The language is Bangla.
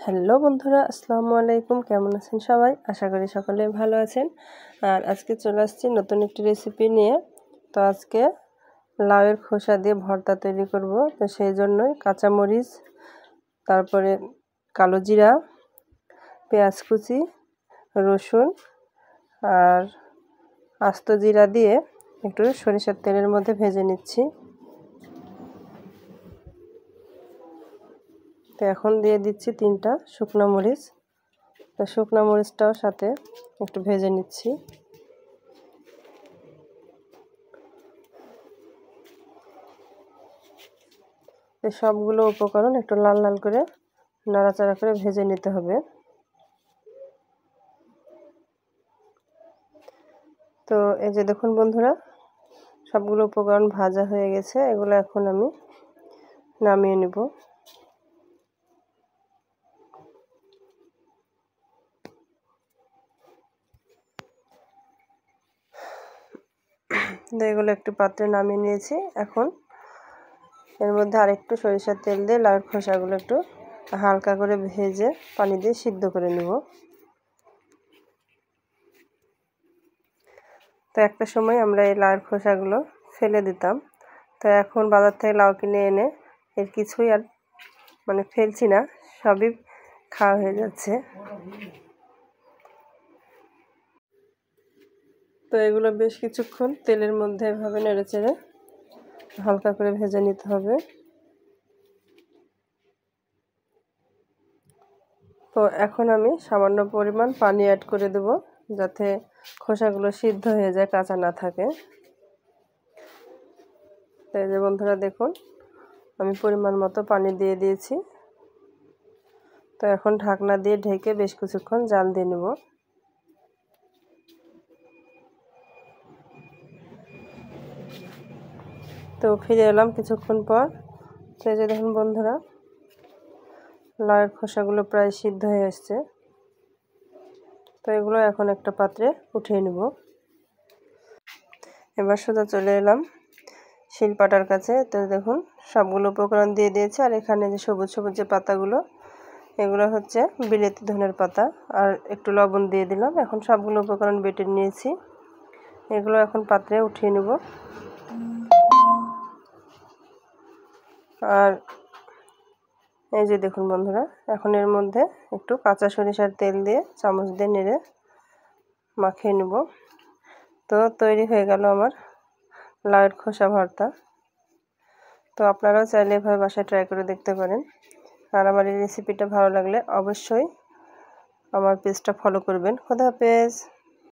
হ্যালো বন্ধুরা, আসসালামু আলাইকুম। কেমন আছেন সবাই? আশা করি সকলে ভালো আছেন। আর আজকে চলে আসছি নতুন একটি রেসিপি নিয়ে। তো আজকে লাউয়ের খোসা দিয়ে ভর্তা তৈরি করব। তো সেই জন্যই কাঁচামরিচ, তারপরে কালো জিরা, পেঁয়াজ কুচি, রসুন আর আস্ত জিরা দিয়ে একটু সরিষার তেলের মধ্যে ভেজে নিচ্ছি। তো এখন দিয়ে দিচ্ছি 3টা শুকনো মরিচ। তো শুকনো মরিচটাও সাথে একটু ভেজে নিচ্ছি। এই সবগুলো উপকরণ একটু লাল লাল করে নাড়াচাড়া করে ভেজে নিতে হবে। তো এই যে দেখুন বন্ধুরা, সবগুলো উপকরণ ভাজা হয়ে গেছে। এগুলো এখন আমি নামিয়ে নেব। এগুলো একটু পাত্রে নামিয়ে নিয়েছি। এখন এর মধ্যে আরেকটু সরিষার তেল দিয়ে লাউয়ের খোসাগুলো একটু হালকা করে ভেজে পানি দিয়ে সিদ্ধ করে নেব। তো একটা সময় আমরা এই লাউয়ের খোসাগুলো ফেলে দিতাম। তো এখন বাজার থেকে লাউ কিনে এনে এর কিছুই আর ফেলছি না, সবই খাওয়া হয়ে যাচ্ছে। তো এগুলো বেশ কিছুক্ষণ তেলের মধ্যে এভাবে নেড়েচেড়ে হালকা করে ভেজে নিতে হবে। তো এখন আমি সামান্য পরিমাণ পানি অ্যাড করে দেব, যাতে খোসাগুলো সিদ্ধ হয়ে যায়, কাঁচা না থাকে। তো এই যে বন্ধুরা দেখুন, আমি পরিমাণ মতো পানি দিয়ে দিয়েছি। তো এখন ঢাকনা দিয়ে ঢেকে বেশ কিছুক্ষণ জাল দিয়ে নেব। তো ফিরে এলাম কিছুক্ষণ পর। তো এই যে দেখুন বন্ধুরা, লাউয়ের খোসাগুলো প্রায় সিদ্ধ হয়ে আসছে। তো এগুলো এখন একটা পাত্রে উঠিয়ে নেব। এবার সোজা চলে এলাম শিলপাটার কাছে। তো দেখুন, সবগুলো উপকরণ দিয়ে দিয়েছি। আর এখানে যে সবুজ সবুজ যে পাতাগুলো, এগুলো হচ্ছে বিলেতি ধনের পাতা, আর একটু লবণ দিয়ে দিলাম। এখন সবগুলো উপকরণ বেটে নিয়েছি, এগুলো এখন পাত্রে উঠিয়ে নেব। আর এই যে দেখুন বন্ধুরা, এখন এর মধ্যে একটু কাঁচা সরিষার তেল দিয়ে চামচ দিয়ে নেড়ে মাখিয়ে নেব। তো তৈরি হয়ে গেল আমার লাউয়ের খোসা ভর্তা। তো আপনারাও চাইলে এভাবে বাসায় ট্রাই করে দেখতে পারেন। আর আমার এই রেসিপিটা ভালো লাগলে অবশ্যই আমার পেজটা ফলো করবেন। খোদা হাফেজ।